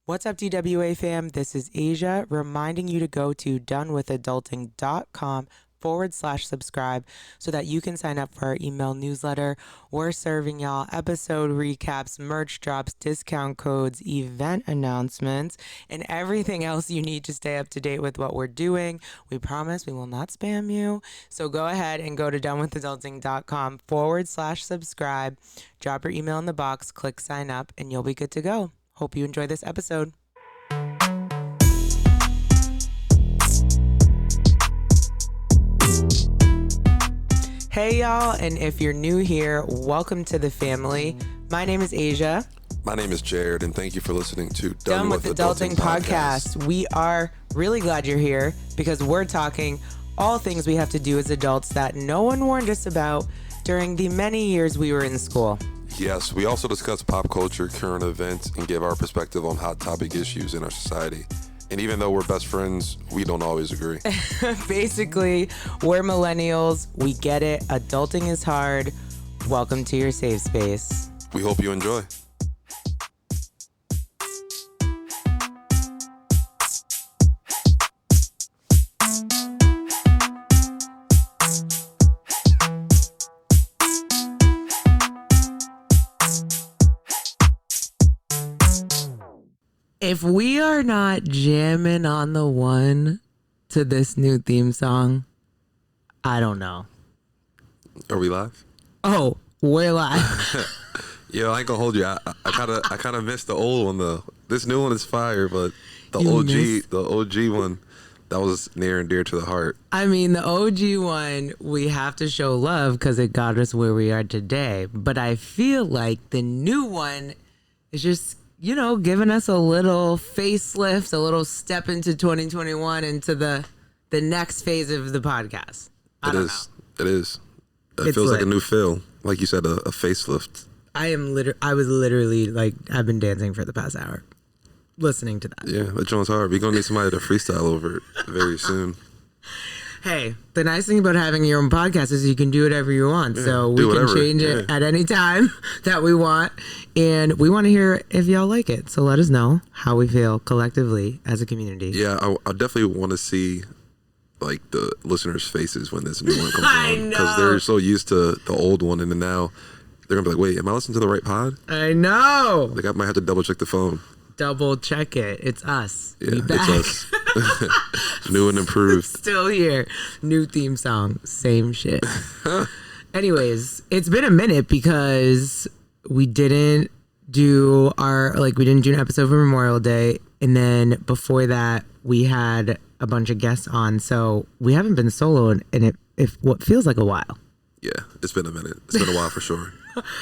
What's up, DWA fam? This is Asia reminding you to go to donewithadulting.com/subscribe so that you can sign up for our email newsletter. We're serving y'all episode recaps, merch drops, discount codes, event announcements, and everything else you need to stay up to date with what we're doing. We promise we will not spam you. So go ahead and go to donewithadulting.com/subscribe. Drop your email in the box, click sign up, and you'll be good to go. Hope you enjoy this episode. Hey y'all, and if you're new here, welcome to the family. My name is Asia. My name is Jared, and thank you for listening to Done with Adulting podcast. We are really glad you're here because we're talking all things we have to do as adults that no one warned us about during the many years we were in school. Yes, we also discuss pop culture, current events, and give our perspective on hot topic issues in our society. And even though we're best friends, we don't always agree. Basically, we're millennials. We get it. Adulting is hard. Welcome to your safe space. We hope you enjoy. If we are not jamming on the one to this new theme song, I don't know. Are we live? Oh, we're live. Yeah, I ain't gonna hold you. I kind of missed the old one though. This new one is fire, but the OG one, that was near and dear to the heart. I mean, the OG one, we have to show love because it got us where we are today. But I feel like the new one is just, you know, giving us a little facelift, a little step into 2021, into the next phase of the podcast. It is. It feels like a new feel. Like you said, a facelift. I was literally like, I've been dancing for the past hour listening to that. Yeah, that joint's hard. We're going to need somebody to freestyle over it very soon. Hey, the nice thing about having your own podcast is you can do whatever you want. Yeah, so we can change it at any time that we want. And we want to hear if y'all like it. So let us know how we feel collectively as a community. Yeah, I definitely want to see like the listeners' faces when this new one comes on. Because they're so used to the old one, and then now they're going to be like, wait, am I listening to the right pod? I know. Like I might have to double check the phone. Double check it. It's us. Yeah, it's us. New and improved. Still here. New theme song. Same shit. Anyways, it's been a minute because we didn't do an episode for Memorial Day. And then before that, we had a bunch of guests on. So we haven't been solo in what feels like a while. Yeah, it's been a minute. It's been a while for sure.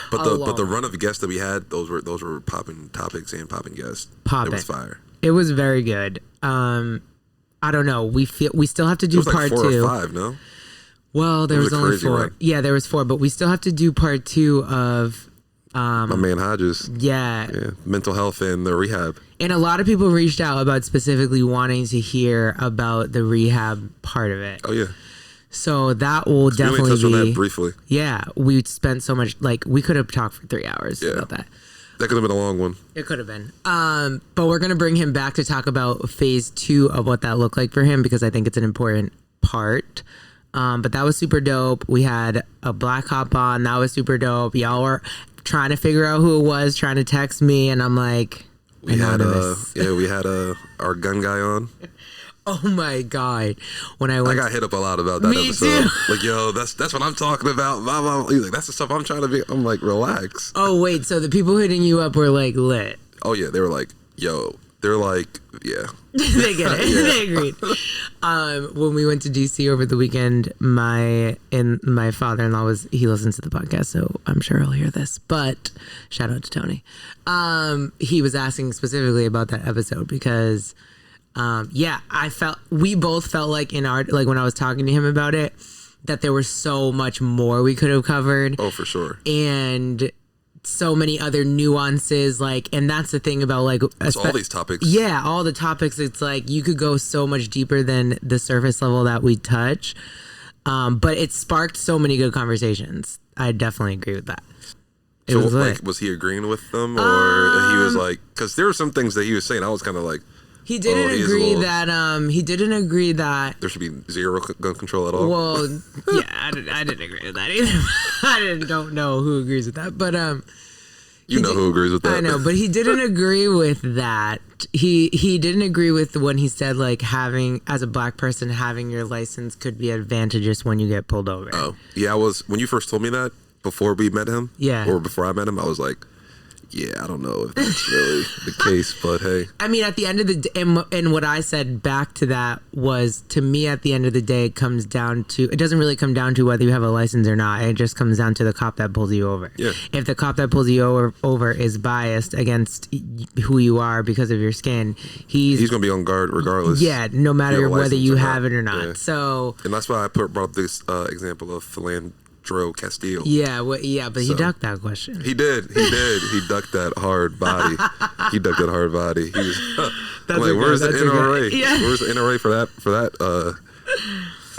But the run of guests that we had, those were popping topics and popping guests. It was fire. It was very good. I don't know. We still have to do part 2. 4 or 5, no? Well, there was only 4. Run. Yeah, there was 4, but we still have to do part 2 of my man Hodges. Yeah. Mental health and the rehab. And a lot of people reached out about specifically wanting to hear about the rehab part of it. Oh yeah. So that will definitely we touched on that briefly. Yeah, we spent so much, we could have talked for 3 hours about that. That could have been a long one. It could have been. But we're going to bring him back to talk about phase 2 of what that looked like for him because I think it's an important part. But that was super dope. We had a Black Hop on. That was super dope. Y'all were trying to figure out who it was, trying to text me, and I'm like, we had our gun guy on. Oh my God. I got hit up a lot about that episode. Too. Like, yo, that's what I'm talking about. He's like, that's the stuff I'm trying to be. I'm like, relax. Oh, wait. So the people hitting you up were like lit. Oh, yeah. They were like, yo. They're like, yeah. They get it. Yeah. They agreed. When we went to DC over the weekend, my father-in-law he listens to the podcast, so I'm sure he'll hear this. But shout out to Tony. He was asking specifically about that episode because we both felt like when I was talking to him about it, that there was so much more we could have covered. Oh, for sure. And so many other nuances, and that's the thing about all these topics. Yeah, all the topics. It's like you could go so much deeper than the surface level that we touch. But it sparked so many good conversations. I definitely agree with that. It was lit. Like, was he agreeing with them, or he was like, because there were some things that he was saying, I was kind of like, he didn't agree that there should be zero gun control at all. Well, yeah, I didn't agree with that either. Don't know who agrees with that, but you know who agrees with that. I know, but he didn't agree with that. He didn't agree with when he said like having, as a black person, having your license could be advantageous when you get pulled over. Oh, yeah, when you first told me that before we met him, or before I met him, I was like, yeah, I don't know if that's really the case, but hey. I mean, at the end of the day, and what I said back to that was, to me, at the end of the day, it doesn't really come down to whether you have a license or not. It just comes down to the cop that pulls you over. Yeah. If the cop that pulls you over is biased against who you are because of your skin, he's going to be on guard regardless. Yeah, no matter whether you have it or not. Yeah. So, and that's why I brought up this example of Philandro Castillo. Yeah, but he ducked that question. He did. He ducked that hard body. He was I'm like, where's the NRA? Yeah. Where's the NRA for that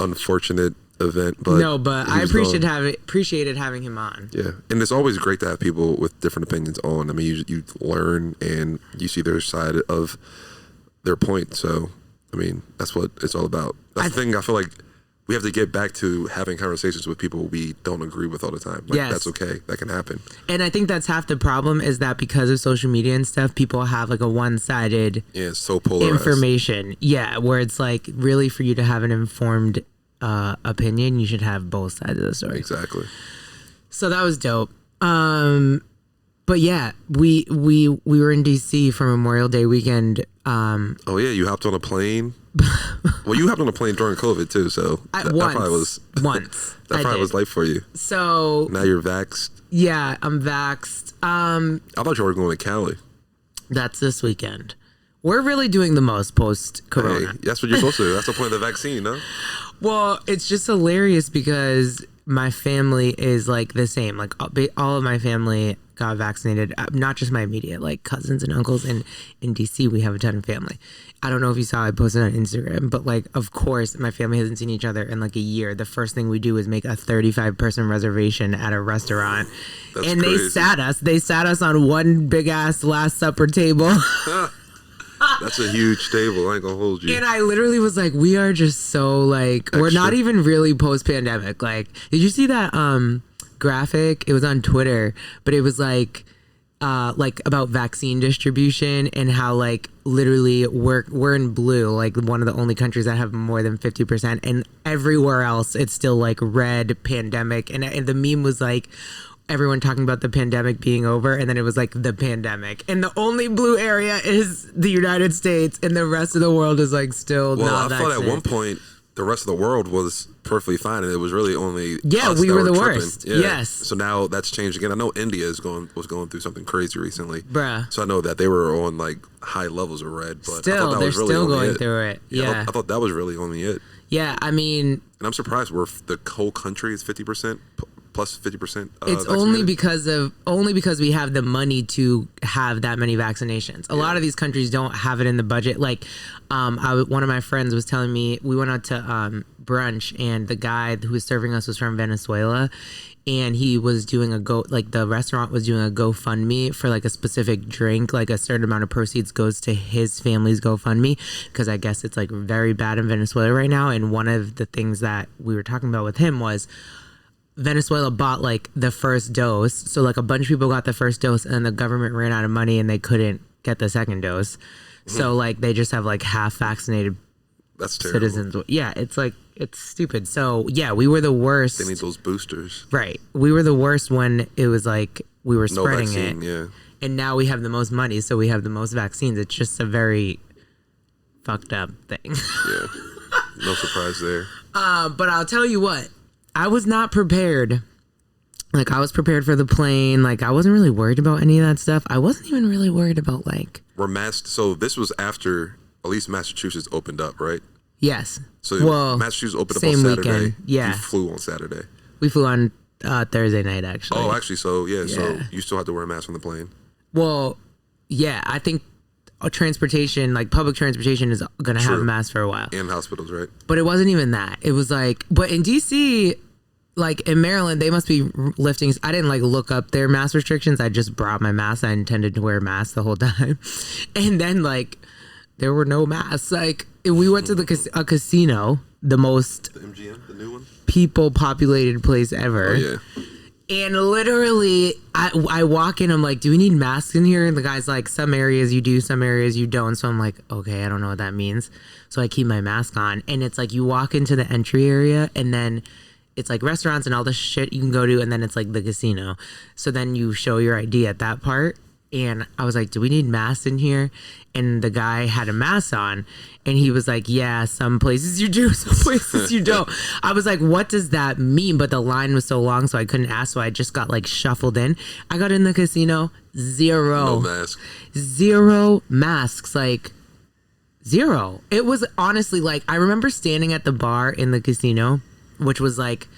unfortunate event? But no, but I appreciated having him on. Yeah, and it's always great to have people with different opinions on. I mean, you learn and you see their side of their point. So, I mean, that's what it's all about. That's the thing. I feel like we have to get back to having conversations with people we don't agree with all the time. Like, that's okay. That can happen. And I think that's half the problem, is that because of social media and stuff, people have like a one-sided it's so polarized information. Yeah, where it's like, really, for you to have an informed opinion, you should have both sides of the story. Exactly. So that was dope. But yeah, we were in DC for Memorial Day weekend. Oh yeah, you hopped on a plane. Well, you hopped on a plane during COVID too, so that probably was once. That probably was life for you. So now you're vaxxed. Yeah, I'm vaxxed. I thought you were going to Cali. That's this weekend. We're really doing the most post-corona. Hey, that's what you're supposed to do. That's the point of the vaccine, no? Well, it's just hilarious because my family is like the same. Like all of my family got vaccinated. Not just my immediate, like cousins and uncles. And in DC, we have a ton of family. I don't know if you saw, I posted on Instagram, but like, of course, my family hasn't seen each other in like a year. The first thing we do is make a 35-person reservation at a restaurant. That's and crazy. They sat us on one big ass Last Supper table. That's a huge table. I ain't gonna hold you. And I literally was like, we are just so like, extra. We're not even really post-pandemic. Like, did you see that graphic? It was on Twitter, but it was like about vaccine distribution and how like literally we're in blue, like one of the only countries that have more than 50%, and everywhere else it's still like red, pandemic, and the meme was like everyone talking about the pandemic being over, and then it was like the pandemic, and the only blue area is the United States, and the rest of the world is like still not vaccinated. I thought at one point the rest of the world was perfectly fine, and it was really only us we were the worst. Yeah. Yes. So now that's changed again. I know India was going through something crazy recently. Bruh. So I know that they were on like high levels of red, but still, I thought that they're was really still only going through it. Yeah. I thought that was really only it. Yeah, I mean, and I'm surprised the whole country is 50%. Plus 50%. It's only because we have the money to have that many vaccinations. A lot of these countries don't have it in the budget. Like, one of my friends was telling me, we went out to brunch, and the guy who was serving us was from Venezuela, and he was doing the restaurant was doing a GoFundMe for like a specific drink. Like a certain amount of proceeds goes to his family's GoFundMe, because I guess it's like very bad in Venezuela right now. And one of the things that we were talking about with him was, Venezuela bought like the first dose. So like a bunch of people got the first dose, and then the government ran out of money and they couldn't get the second dose. So like they just have like half vaccinated citizens. Yeah, it's like, it's stupid. So yeah, we were the worst. They need those boosters. Right. We were the worst when it was like we were spreading vaccine, it. Yeah. And now we have the most money, so we have the most vaccines. It's just a very fucked up thing. Yeah. No surprise there. But I'll tell you what. I was not prepared. Like, I was prepared for the plane. Like, I wasn't really worried about any of that stuff. I wasn't even really worried about, like... We're masked. So this was after, at least Massachusetts opened up, right? Yes. So Massachusetts opened up on Saturday. Weekend. Yeah. You flew on Saturday. We flew on Thursday night, actually. Oh, actually, so you still have to wear a mask on the plane. Well, yeah, I think transportation, like public transportation, is going to have masks for a while. And hospitals, right? But it wasn't even that. It was like... But in D.C., like in Maryland, they must be lifting. I didn't like look up their mask restrictions. I just brought my mask. I intended to wear a mask the whole time. And then like there were no masks. Like we went to a casino, the MGM, the new one, people populated place ever. Oh yeah. And literally, I walk in, I'm like, do we need masks in here? And the guy's like, some areas you do, some areas you don't. So I'm like, okay, I don't know what that means. So I keep my mask on. And it's like you walk into the entry area and then it's like restaurants and all the shit you can go to. And then it's like the casino. So then you show your ID at that part. And I was like, do we need masks in here? And the guy had a mask on. And he was like, yeah, some places you do, some places you don't. I was like, what does that mean? But the line was so long, so I couldn't ask. So I just got like shuffled in. I got in the casino, No mask. zero masks, like zero. It was honestly like, I remember standing at the bar in the casino, which was like,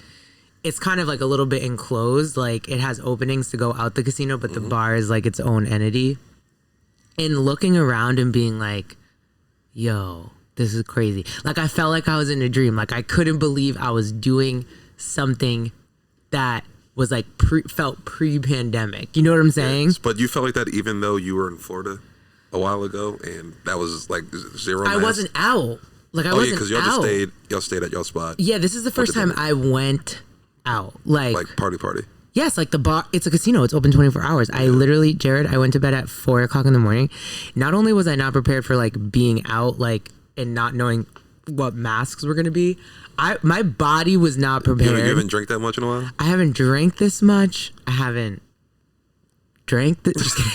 it's kind of like a little bit enclosed. Like it has openings to go out the casino, but the bar is like its own entity. And looking around and being like, yo, this is crazy. Like I felt like I was in a dream. Like I couldn't believe I was doing something that was like felt pre-pandemic. You know what I'm saying? Yes, but you felt like that even though you were in Florida a while ago and that was like zero I mask? wasn't out. Like I yeah, wasn't because y'all stayed at y'all spot. Yeah, this is the first time I went out. Like party. Yes, like the bar, it's a casino. It's open 24 hours. I literally, Jared, I went to bed at 4 o'clock in the morning. Not only was I not prepared for like being out, like, and not knowing what masks were going to be, my body was not prepared. You haven't drank that much in a while? I haven't drank this much. I haven't drank this. Just kidding.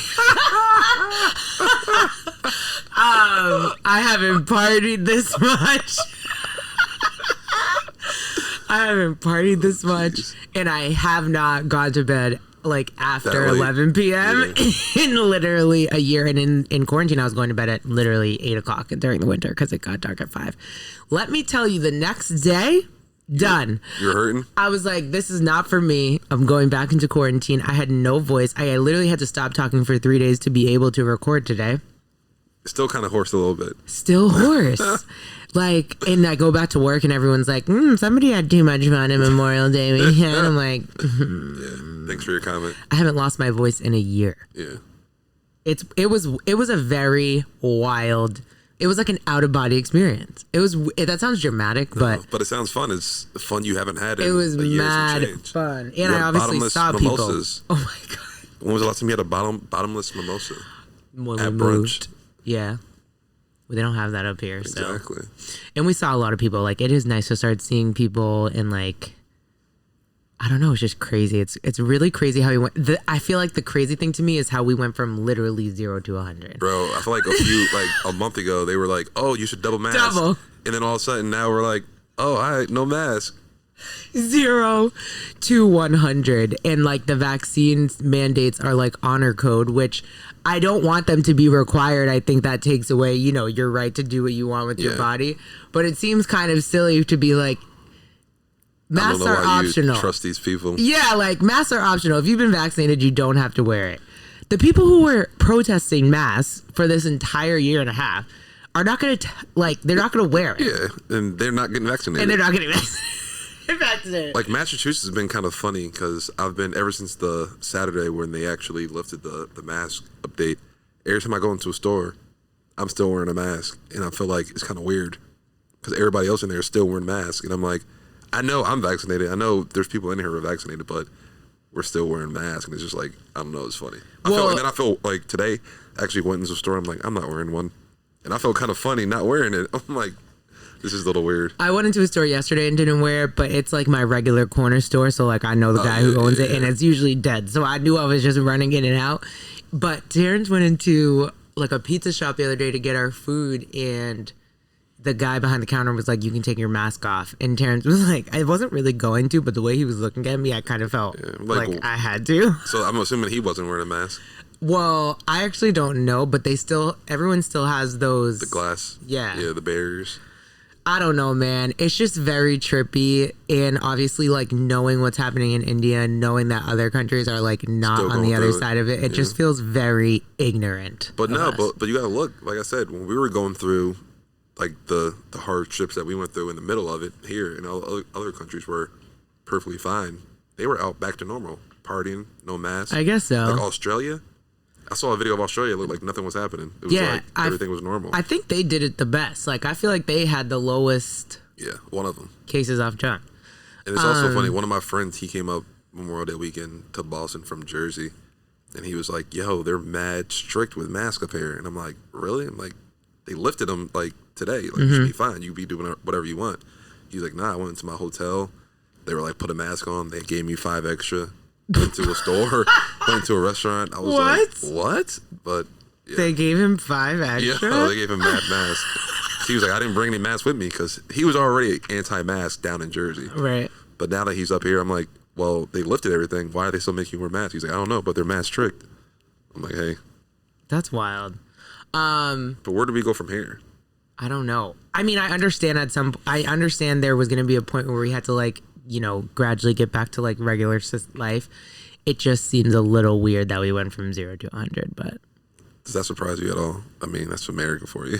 I haven't partied this much. I haven't partied this much, and I have not gone to bed like after 11 p.m. in literally a year. And in quarantine, I was going to bed at literally 8 o'clock during the winter because it got dark at 5. Let me tell you, the next day, done. You're hurting? I was like, this is not for me. I'm going back into quarantine. I had no voice. I literally had to stop talking for 3 days to be able to record today. Still kind of hoarse a little bit. Still hoarse. Like, and I go back to work and everyone's like, somebody had too much fun in Memorial Day weekend. I'm like, yeah. Thanks for your comment. I haven't lost my voice in a year. Yeah. It was a very wild, it was like an out of body experience. That sounds dramatic, but it sounds fun. It's fun you haven't had in it was a year mad fun. And I obviously saw mimosas. people. Oh my God. When was the last time you had a bottomless mimosa? When at we brunch. Moved. Yeah. Well, they don't have that up here. Exactly. So. And we saw a lot of people. Like, it is nice to start seeing people and like, I don't know. It's just crazy. It's really crazy how we went. I feel like the crazy thing to me is how we went from literally 0 to 100. Bro, I feel like a month ago, they were like, oh, you should double mask. Double. And then all of a sudden now we're like, oh, all right, no mask. 0 to 100. And like the vaccine mandates are like honor code, which I don't want them to be required. I think that takes away, your right to do what you want with your body. But it seems kind of silly to be like, masks are optional. You trust these people. Yeah, like masks are optional. If you've been vaccinated, you don't have to wear it. The people who were protesting masks for this entire year and a half are not going to, they're not going to wear it. Yeah, and they're not getting vaccinated. And they're not getting vaccinated. Like Massachusetts has been kind of funny because I've been ever since the Saturday when they actually lifted the mask update. Every time I go into a store, I'm still wearing a mask, and I feel like it's kind of weird because everybody else in there is still wearing masks, and I'm like, I know I'm vaccinated. I know there's people in here who are vaccinated, but we're still wearing masks, and it's just like, I don't know, it's funny. I feel like today I actually went into a store. I'm like, I'm not wearing one, and I felt kind of funny not wearing it. I'm like, this is a little weird. I went into a store yesterday and didn't wear it, but it's like my regular corner store. So like I know the guy who owns it and it's usually dead. So I knew I was just running in and out. But Terrence went into like a pizza shop the other day to get our food, and the guy behind the counter was like, you can take your mask off. And Terrence was like, I wasn't really going to, but the way he was looking at me, I kind of felt like I had to. So I'm assuming he wasn't wearing a mask. Well, I actually don't know, but everyone still has those. The glass. Yeah. Yeah, the barriers. I don't know, man. It's just very trippy, and obviously, like, knowing what's happening in India and knowing that other countries are like not on the other side of it, it just feels very ignorant. But but you gotta look. Like I said, when we were going through like the hardships that we went through in the middle of it here, and all other countries were perfectly fine. They were out back to normal, partying, no mask. I guess so. Like Australia, I saw a video of Australia. It looked like nothing was happening. It was like everything was normal. I think they did it the best. Like, I feel like they had the lowest one of them. cases off jump. And it's also funny. One of my friends, he came up Memorial Day weekend to Boston from Jersey. And he was like, yo, they're mad strict with masks up here. And I'm like, really? I'm like, they lifted them like today. Like, you should be fine. You can be doing whatever you want. He's like, nah, I went into my hotel. They were like, put a mask on. They gave me 5 extra. Went to a store, went to a restaurant. I was like, what? But yeah. They gave him 5 extra? Yeah, they gave him mad masks. He was like, I didn't bring any masks with me because he was already anti-mask down in Jersey. Right. But now that he's up here, I'm like, well, they lifted everything. Why are they still making you wear masks? He's like, I don't know, but they're mask strict. I'm like, hey. That's wild. But where do we go from here? I don't know. I mean, I understand there was going to be a point where we had to, like, you know, gradually get back to like regular life. It just seems a little weird that we went from 0 to 100, but does that surprise you at all? I mean, that's America for you.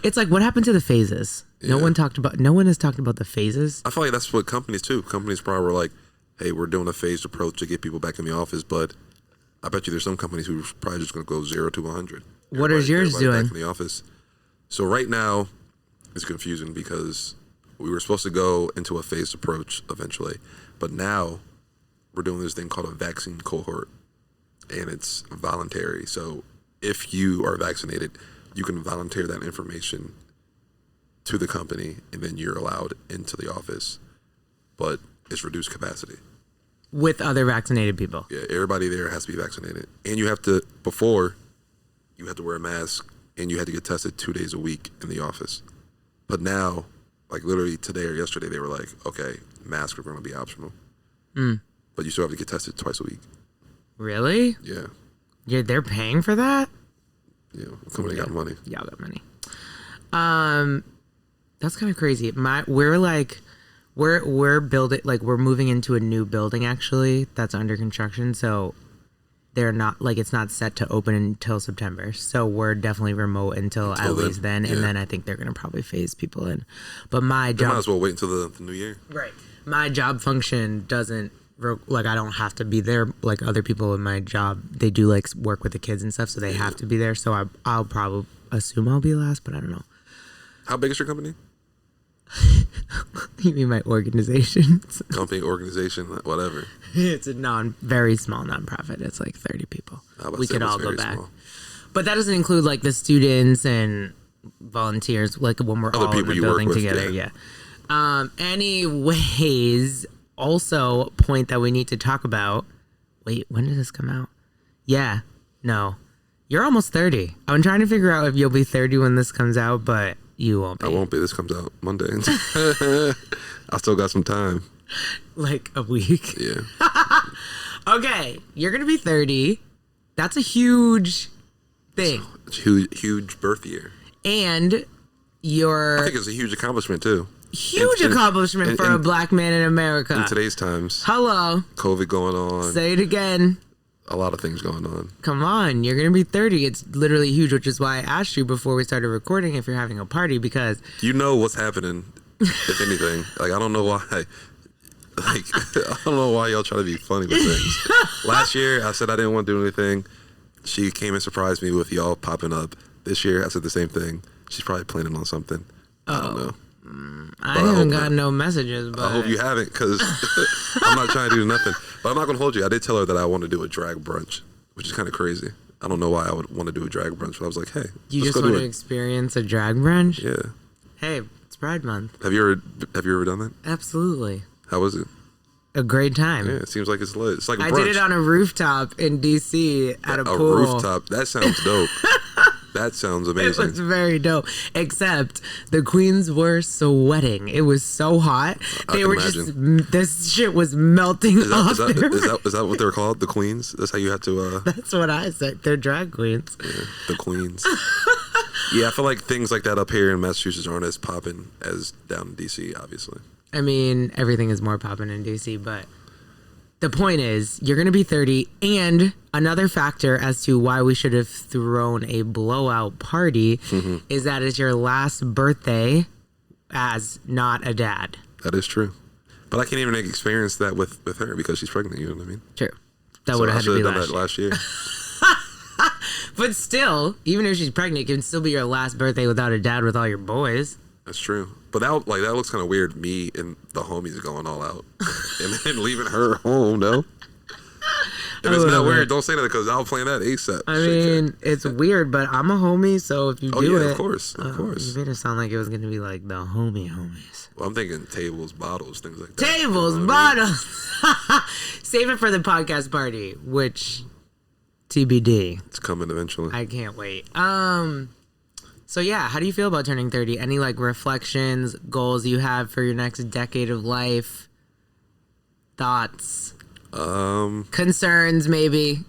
It's like, what happened to the phases? No one has talked about the phases. I feel like that's what companies probably were like, hey, we're doing a phased approach to get people back in the office, but I bet you there's some companies who are probably just going to go 0 to 100. What is yours doing? Back in the office. So right now it's confusing because we were supposed to go into a phased approach eventually, but now we're doing this thing called a vaccine cohort, and it's voluntary. So if you are vaccinated, you can volunteer that information to the company, and then you're allowed into the office, but it's reduced capacity. With other vaccinated people? Yeah, everybody there has to be vaccinated. And you have to, before, you had to wear a mask, and you had to get tested 2 days a week in the office. But now, like literally today or yesterday, they were like, okay, masks are going to be optional. But you still have to get tested twice a week. Really? Yeah. Yeah, they're paying for that? Yeah, somebody got money. Y'all got money. That's kind of crazy. We're building, like, we're moving into a new building actually that's under construction, so they're not, like, it's not set to open until September. So we're definitely remote until at least then, and then I think they're gonna probably phase people in. But my job, might as well wait until the new year. Right. My job function doesn't, like, I don't have to be there. Like, other people in my job, they do like work with the kids and stuff, so they have to be there. So I'll probably assume I'll be last, but I don't know. How big is your company? You mean my organization? Company, organization, whatever. It's a very small nonprofit. It's like 30 people. We could all go back. Small. But that doesn't include like the students and volunteers, like when we're all in the building together. Yeah. Anyways, also point that we need to talk about. Wait, when did this come out? Yeah. No. You're almost 30. I'm trying to figure out if you'll be 30 when this comes out, but you won't be. I won't be. This comes out Monday. I still got some time. Like a week? Yeah. Okay. You're going to be 30. That's a huge thing. It's a huge birth year. And I think it's a huge accomplishment, too. Huge accomplishment for a black man in America. In today's times. Hello. COVID going on. Say it again. A lot of things going on. Come on, you're gonna be 30. It's literally huge, which is why I asked you before we started recording if you're having a party, because you know what's happening. If anything, like, I don't know why. Like, I don't know why y'all try to be funny with things. Last year, I said I didn't want to do anything. She came and surprised me with y'all popping up. This year, I said the same thing. She's probably planning on something. I don't know. I haven't gotten no messages, but I hope you haven't, because I'm not trying to do nothing. But I'm not going to hold you. I did tell her that I want to do a drag brunch, which is kind of crazy. I don't know why I would want to do a drag brunch, but I was like, hey, you let's just want to experience a drag brunch? Yeah. Hey, it's Pride Month. Have you ever done that? Absolutely. How was it? A great time. Yeah, it seems like it's lit. It's like a brunch. I did it on a rooftop in DC at a pool. A rooftop? That sounds dope. That sounds amazing. It was very dope. Except the queens were sweating. It was so hot. They were imagine. Just, this shit was melting off. Is that what they're called? The queens? That's how you have to. That's what I said. They're drag queens. Yeah, the queens. Yeah, I feel like things like that up here in Massachusetts aren't as popping as down in DC, obviously. I mean, everything is more popping in DC, but the point is, you're going to be 30, and another factor as to why we should have thrown a blowout party is that it's your last birthday as not a dad. That is true. But I can't even experience that with her because she's pregnant. You know what I mean? True. That would have had to be done that last year. But still, even if she's pregnant, it can still be your last birthday without a dad with all your boys. That's true. But that looks kind of weird. Me and the homies going all out, and then leaving her home. No. If it's not weird, don't say that because I'll plan that ASAP. I mean, it's weird, but I'm a homie, so if you do it, of course. You made it sound like it was gonna be like the homies. Well, I'm thinking tables, bottles, things like that. Tables, bottles. Save it for the podcast party, which TBD. It's coming eventually. I can't wait. So yeah, how do you feel about turning 30? Any like reflections, goals you have for your next decade of life? Thoughts? Concerns maybe.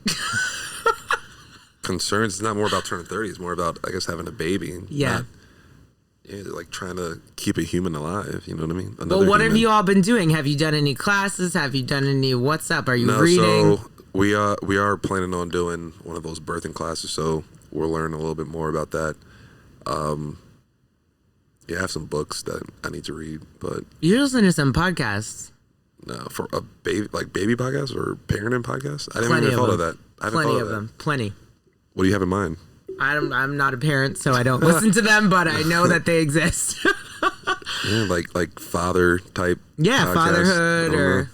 Concerns is not more about turning 30. It's more about, I guess, having a baby. And like trying to keep a human alive. You know what I mean? But what have you all been doing? Have you done any classes? Have you done any? What's up? Are you reading? So we are planning on doing one of those birthing classes. So we'll learn a little bit more about that. I have some books that I need to read, but you're listening to some podcasts. No, for a baby podcast or parenting podcast. I didn't even thought of that. Plenty of them. Plenty. What do you have in mind? I'm not a parent, so I don't listen to them, but I know that they exist. Yeah, like father type. Yeah, podcasts. Fatherhood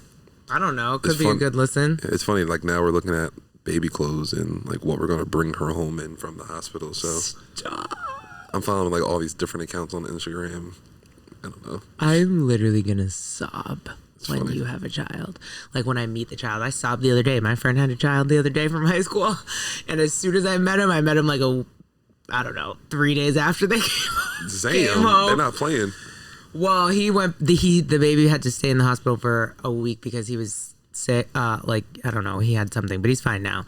I don't know. Could be a good listen. It's funny. Like now we're looking at baby clothes and like what we're gonna bring her home in from the hospital. So Stop. I'm following like all these different accounts on Instagram. I don't know. I'm literally gonna sob. It's when funny. you have a child. Like when I meet the child. I sobbed the other day. My friend had a child the other day from high school. And as soon as I met him like 3 days after they came home. They're not playing. Well, the baby had to stay in the hospital for a week because he was sick. I don't know, he had something, but he's fine now.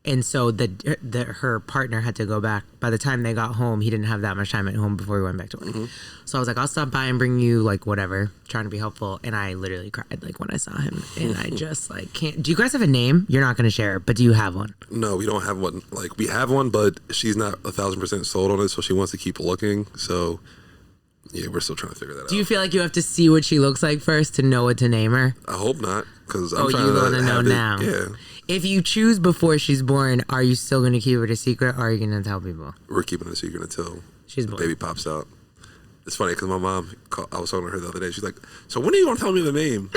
And so her partner had to go back. By the time they got home, he didn't have that much time at home before he went back to work. Mm-hmm. So I was like, I'll stop by and bring you like whatever, trying to be helpful. And I literally cried like when I saw him. And I just like can't. Do you guys have a name? You're not going to share it, but do you have one? No, we don't have one. Like we have one, but she's not 1,000% sold on it, so she wants to keep looking. So yeah, we're still trying to figure that out. Do you feel like you have to see what she looks like first to know what to name her? I hope not, because I'm trying you want to know now? Yeah. If you choose before she's born, are you still going to keep it a secret, or are you going to tell people? We're keeping it a secret until she's born. The baby pops out. It's funny because my mom, I was talking to her the other day. She's like, "So when are you going to tell me the name?"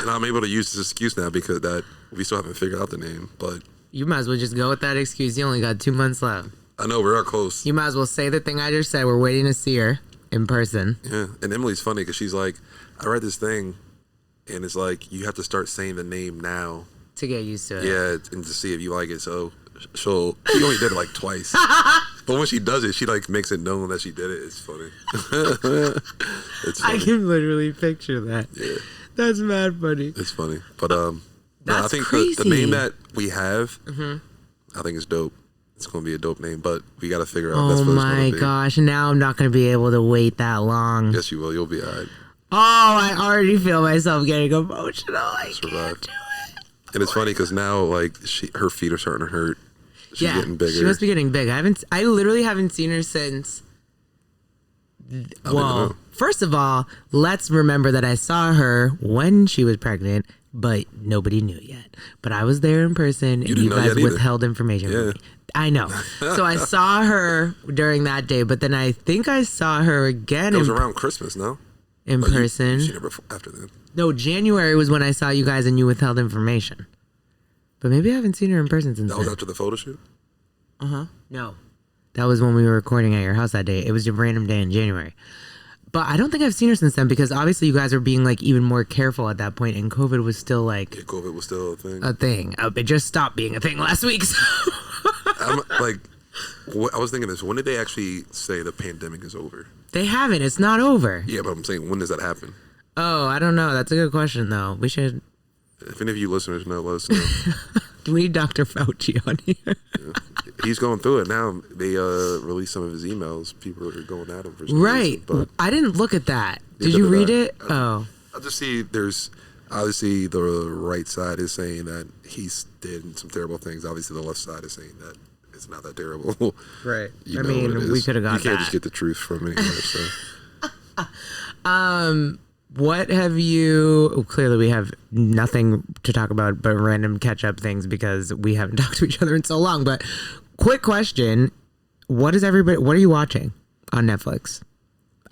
And I'm able to use this excuse now because that we still haven't figured out the name. But you might as well just go with that excuse. You only got 2 months left. I know we're close. You might as well say the thing I just said. We're waiting to see her in person. Yeah, and Emily's funny because she's like, "I read this thing, and it's like you have to start saying the name now." To get used to it. Yeah, and to see if you like it. So she only did it like twice. But when she does it, she like makes it known that she did it. It's funny. It's funny. I can literally picture that. Yeah. That's mad funny. It's funny. But that's I think crazy. The name that we have, I think is dope. It's going to be a dope name, but we got to figure out that's what it's going to be. Oh my gosh, now I'm not going to be able to wait that long. Yes, you will. You'll be all right. Oh, I already feel myself getting emotional. I Survive. can't do it. And it's funny because now, like, her feet are starting to hurt. She's getting bigger. She must be getting big. I literally haven't seen her since. Well, first of all, let's remember that I saw her when she was pregnant, but nobody knew yet. But I was there in person, and you guys withheld information from me. I know. So I saw her during that day, but then I think I saw her again. It was around Christmas, no? In person. You seen her before, after that. No, January was when I saw you guys and you withheld information. But maybe I haven't seen her in person since That was after the photo shoot? No. That was when we were recording at your house that day. It was a random day in January. But I don't think I've seen her since then because obviously you guys were being like even more careful at that point and COVID was still like... Yeah, COVID was still a thing. A thing. It just stopped being a thing last week. So. I'm like... I was thinking this. When did they actually say the pandemic is over? They haven't. It's not over. Yeah, but I'm saying, when does that happen? Oh, I don't know. That's a good question, though. We should... If any of you listeners know, let us know. Do we need Dr. Fauci on here? Yeah. He's going through it now. They released some of his emails. People are going at him for some reason, but I didn't look at that. Did you read it? I just see there's... Obviously, the right side is saying that he's did some terrible things. Obviously, the left side is saying that it's not that terrible. Right. We could have got that. You can't just get the truth from anywhere. So. What have you? Clearly, we have nothing to talk about but random catch-up things because we haven't talked to each other in so long. But quick question: What are you watching on Netflix?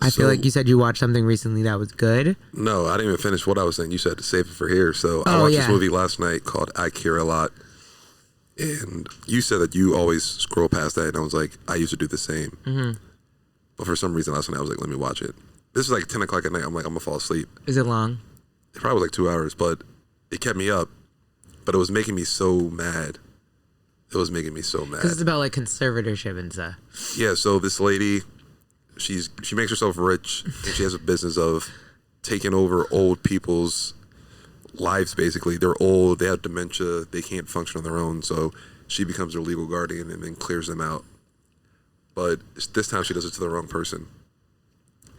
I feel like you said you watched something recently that was good. No, I didn't even finish what I was saying. You said to save it for here. So I watched this movie last night called I Care a Lot. And you said that you always scroll past that. And I was like, I used to do the same. Mm-hmm. But for some reason last night I was like, let me watch it. This is like 10 o'clock at night. I'm like, I'm going to fall asleep. Is it long? It probably was like 2 hours, but it kept me up. But it was making me so mad. It was making me so mad. Because it's about like conservatorship and stuff. Yeah, so this lady, she makes herself rich, and she has a business of taking over old people's lives, basically. They're old, they have dementia, they can't function on their own, so she becomes their legal guardian and then clears them out. But this time she does it to the wrong person.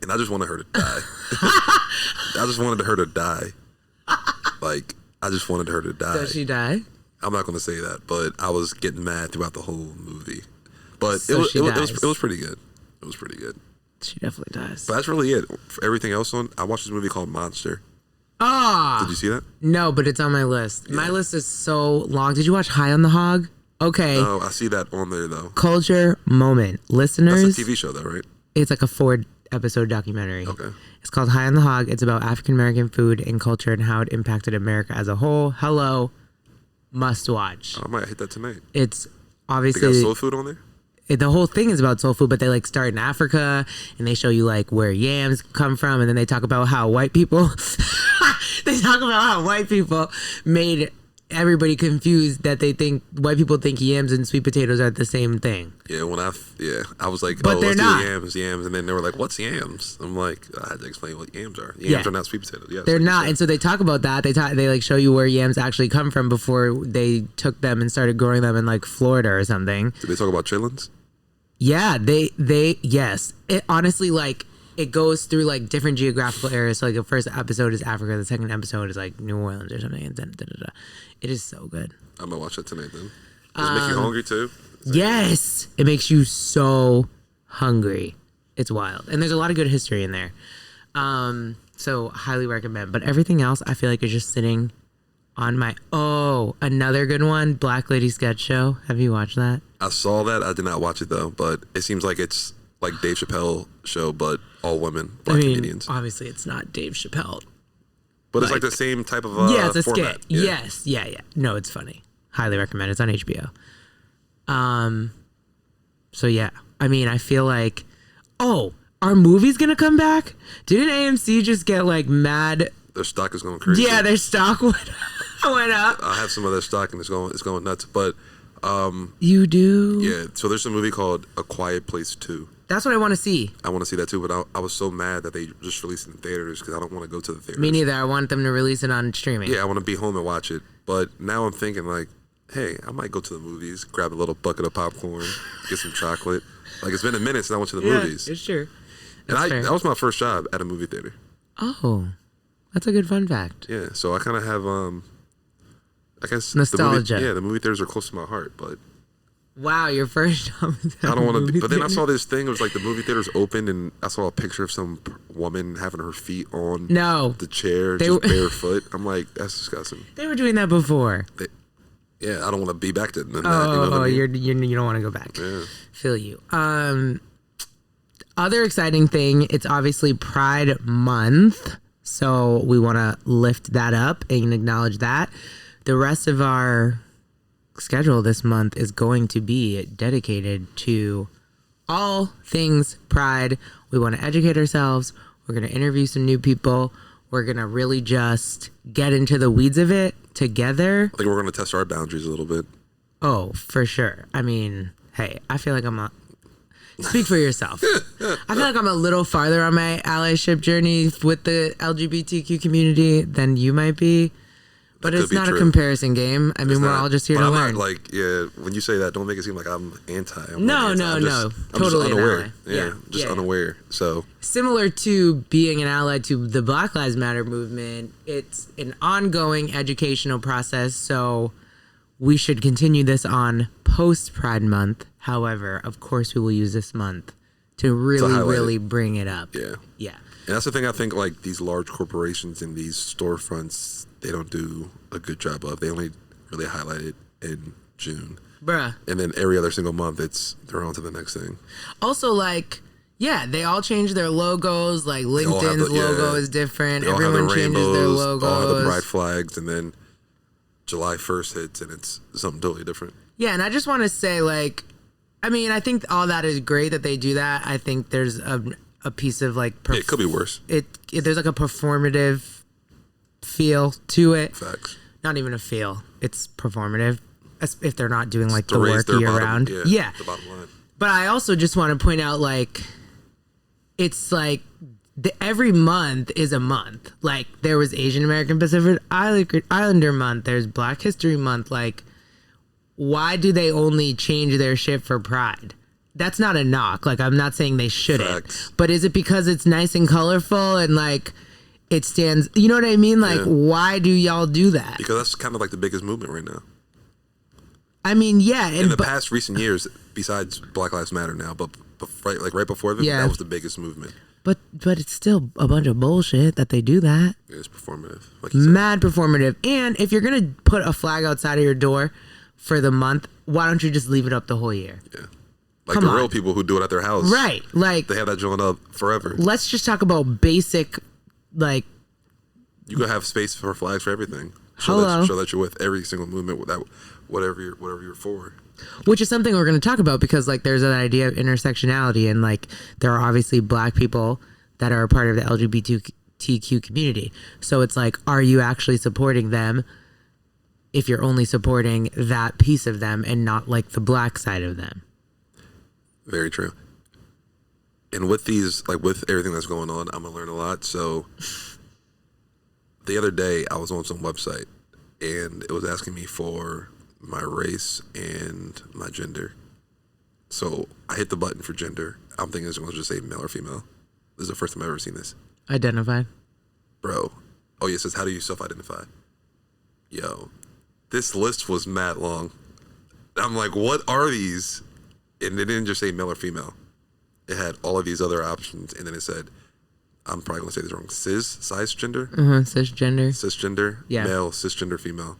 And I just wanted her to die. I just wanted her to die. Like, I just wanted her to die. Does she die? I'm not going to say that, but I was getting mad throughout the whole movie. But So it was pretty good. It was pretty good. She definitely does. But that's really it. For everything else I watched this movie called Monster. Ah! Did you see that? No, but it's on my list. Yeah. My list is so long. Did you watch High on the Hog? Okay. No, I see that on there, though. Culture moment. Listeners. That's a TV show, though, right? It's like a 4-episode documentary. Okay. It's called High on the Hog. It's about African-American food and culture and how it impacted America as a whole. Hello. Must watch. I might hit that tonight. It's obviously... They got soul food on there? The whole thing is about soul food, but they like start in Africa and they show you like where yams come from, and then they talk about how white people made everybody confused that white people think yams and sweet potatoes are the same thing. Yeah, I was like, but they're not. Yams, and then they were like, what's yams? I'm like, I had to explain what yams are. Yams are not sweet potatoes. Yes, they're not, and so they talk about that. They like show you where yams actually come from before they took them and started growing them in like Florida or something. Did they talk about chitlins? Yeah, yes. It honestly, like, it goes through like different geographical areas. So like the first episode is Africa, the second episode is like New Orleans or something, and then it is so good. I'm gonna watch that tonight then. Does it make you hungry too? Yes, it makes you so hungry. It's wild, and there's a lot of good history in there. So highly recommend. But everything else, I feel like is just sitting on my another good one, Black Lady Sketch Show. Have you watched that? I saw that. I did not watch it though, but it seems like it's like Dave Chappelle show, but all women, black comedians. Obviously, it's not Dave Chappelle, but it's like the same type of it's a format. Skit. Yeah. Yes, yeah. No, it's funny. Highly recommend. It's on HBO. So yeah, I mean, I feel like, are movies gonna come back? Didn't AMC just get like mad? Their stock is going crazy. Yeah, their stock went up. I have some of their stock and it's going nuts. But you do? Yeah. So there's a movie called A Quiet Place 2. That's what I want to see. I want to see that too, but I was so mad that they just released it in theaters because I don't want to go to the theaters. Me neither. I want them to release it on streaming. Yeah, I want to be home and watch it. But now I'm thinking like, hey, I might go to the movies, grab a little bucket of popcorn, get some chocolate. Like, it's been a minute since I went to the movies. It's true. And that was my first job at a movie theater. Oh, that's a good fun fact. Yeah, so I kind of have, I guess nostalgia. The movie theaters are close to my heart, but wow, your first job was at I don't want to. But then I theater. saw this thing. It was like the movie theaters opened, and I saw a picture of some woman having her feet on the chair, just barefoot. I'm like, that's disgusting. They were doing that before. Yeah, I don't want to be back to that. You don't want to go back. Yeah. Feel you. Other exciting thing, it's obviously Pride Month, so we want to lift that up and acknowledge that. The rest of our schedule this month is going to be dedicated to all things Pride. We want to educate ourselves. We're going to interview some new people. We're going to really just get into the weeds of it together. I think we're going to test our boundaries a little bit. Oh, for sure. I mean, hey, I feel like speak for yourself. I feel like I'm a little farther on my allyship journey with the LGBTQ community than you might be. But it's not a comparison game. I mean, we're all just here to learn. When you say that, don't make it seem like I'm anti. No. Totally unaware. Unaware. So similar to being an ally to the Black Lives Matter movement, it's an ongoing educational process. So we should continue this on post Pride Month. However, of course, we will use this month to really, highlight really it. bring it up. Yeah. Yeah. And that's the thing I think, like, these large corporations and these storefronts, they don't do a good job of. They only really highlight it in June. Bruh. And then every other single month, they're on to the next thing. Also, like, yeah, they all change their logos. Like, LinkedIn's logo is different. Everyone changes their logos. All have the pride flags, and then July 1st hits, and it's something totally different. Yeah, and I just want to say, like, I mean, I think all that is great that they do that. I think there's a piece of, like... it could be worse. There's, like, a performative feel to it. Facts. Not even a feel. It's performative. If they're not doing, like, to the raise work year bottom, round. Yeah. The bottom line. But I also just want to point out, like, it's like every month is a month. Like, there was Asian American Pacific Islander month. There's Black History Month. Like, why do they only change their shit for Pride? That's not a knock. Like, I'm not saying they shouldn't. Facts. But is it because it's nice and colorful and, like, it stands... You know what I mean? Like, why do y'all do that? Because that's kind of like the biggest movement right now. I mean, yeah. In the past recent years, besides Black Lives Matter now, but right before them, that was the biggest movement. But it's still a bunch of bullshit that they do that. It's performative. Like mad performative. And if you're going to put a flag outside of your door for the month, why don't you just leave it up the whole year? Yeah. Like the real people who do it at their house. Right. Like, they have that joint up forever. Let's just talk about basic, like... You could have space for flags for everything. Show that you're with every single movement without whatever you're for. Which is something we're going to talk about because, like, there's an idea of intersectionality, and, like, there are obviously Black people that are a part of the LGBTQ community. So it's like, are you actually supporting them if you're only supporting that piece of them and not, like, the Black side of them? Very true. And with these, like, with everything that's going on, I'm going to learn a lot. So the other day, I was on some website, and it was asking me for my race and my gender. So I hit the button for gender. I'm thinking it's going to just say male or female. This is the first time I've ever seen this. Identify. Bro. Oh, yeah, it says, how do you self-identify? Yo, this list was mad long. I'm like, what are these? And it didn't just say male or female. It had all of these other options. And then it said, I'm probably going to say this wrong, cisgender? Cisgender. Yeah. Male, cisgender, female.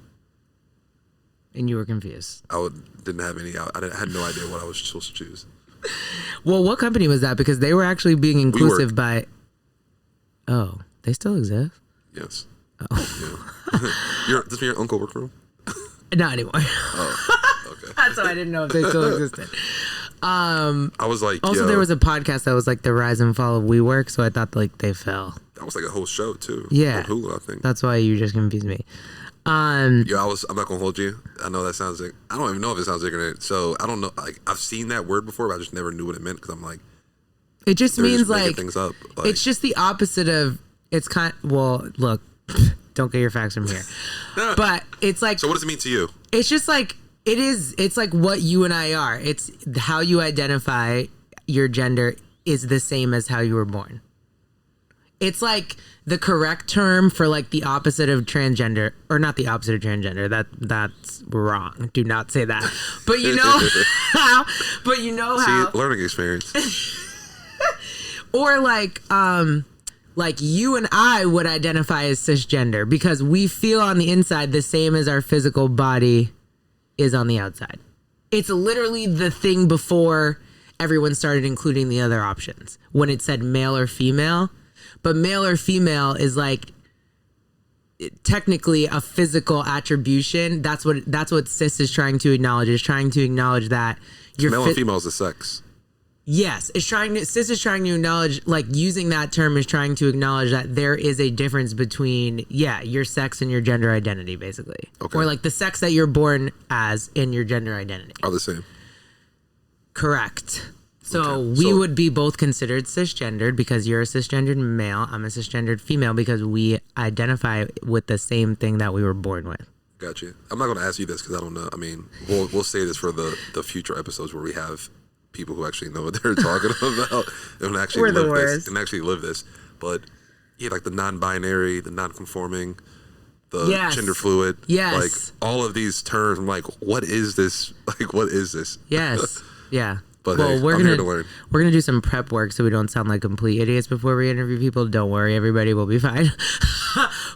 And you were confused. Didn't have any. I had no idea what I was supposed to choose. Well, what company was that? Because they were actually being inclusive by... Oh, they still exist? Yes. Oh. Yeah. Does your uncle work for them? Not anymore. Oh, okay. That's why I didn't know if they still existed. I was like, also, there was a podcast that was like the rise and fall of WeWork, so I thought like they fell. That was like a whole show too. Yeah. On Hulu, I think. That's why you just confused me. I'm not gonna hold you. I know that sounds like, I don't even know if it sounds ignorant. So I don't know. Like, I've seen that word before, but I just never knew what it meant because I'm like, it just means just like things up. Like, it's just the opposite of well, look, don't get your facts from here. But it's like, so what does it mean to you? It's just like it's like what you and I are. It's how you identify your gender is the same as how you were born. It's like the correct term for like the opposite of transgender, or not the opposite of transgender. That's wrong. Do not say that. But you know how. But you know how. See, learning experience. Or like you and I would identify as cisgender because we feel on the inside the same as our physical body is on the outside. It's literally the thing before everyone started including the other options when it said male or female. But male or female is like technically a physical attribution. That's what cis is trying to acknowledge. It's trying to acknowledge that you're male and female is a sex. Yes, cis is trying to acknowledge, like, using that term is trying to acknowledge that there is a difference between your sex and your gender identity, basically. Okay. Or like the sex that you're born as and your gender identity are the same. Correct. So we would be both considered cisgendered because you're a cisgendered male. I'm a cisgendered female because we identify with the same thing that we were born with. Gotcha. I'm not going to ask you this because I don't know. I mean, we'll say this for the future episodes where we have people who actually know what they're talking about and actually live this. But yeah, like the non-binary, the non-conforming, the gender fluid, like all of these terms. I'm like, what is this? Like, what is this? Yes. Yeah. But Well, hey, we're I'm gonna here to learn. we're gonna do some prep work so we don't sound like complete idiots before we interview people. Don't worry, everybody will be fine.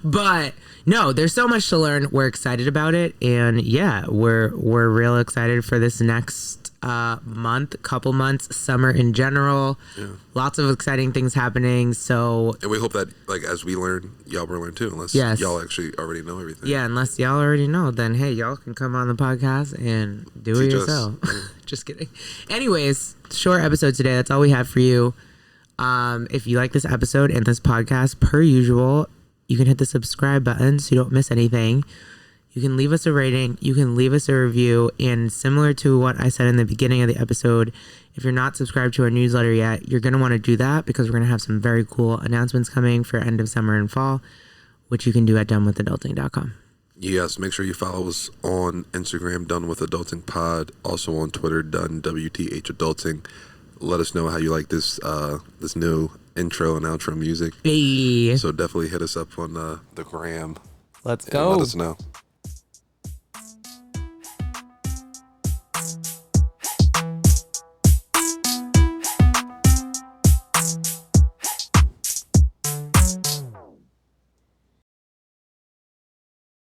But no, there's so much to learn. We're excited about it, and yeah, we're real excited for this next couple months, summer in general. Yeah. Lots of exciting things happening. So And we hope that, like, as we learn, y'all will learn too, unless Yes. y'all actually already know everything. yeah, unless y'all already know, then hey, y'all can come on the podcast and do it Teach us. yourself. Just kidding. Anyways, short episode today. That's all we have for you. If you like this episode and this podcast, per usual, you can hit the subscribe button so you don't miss anything. You can leave us a rating. You can leave us a review. And similar to what I said in the beginning of the episode, if you're not subscribed to our newsletter yet, you're going to want to do that because we're going to have some very cool announcements coming for end of summer and fall, which you can do at donewithadulting.com. Yes, make sure you follow us on Instagram, Done With Adulting Pod. Also on Twitter, Done WTH Adulting. Let us know how you like this this new intro and outro music. Hey, So definitely hit us up on the gram. let's and go. let us know.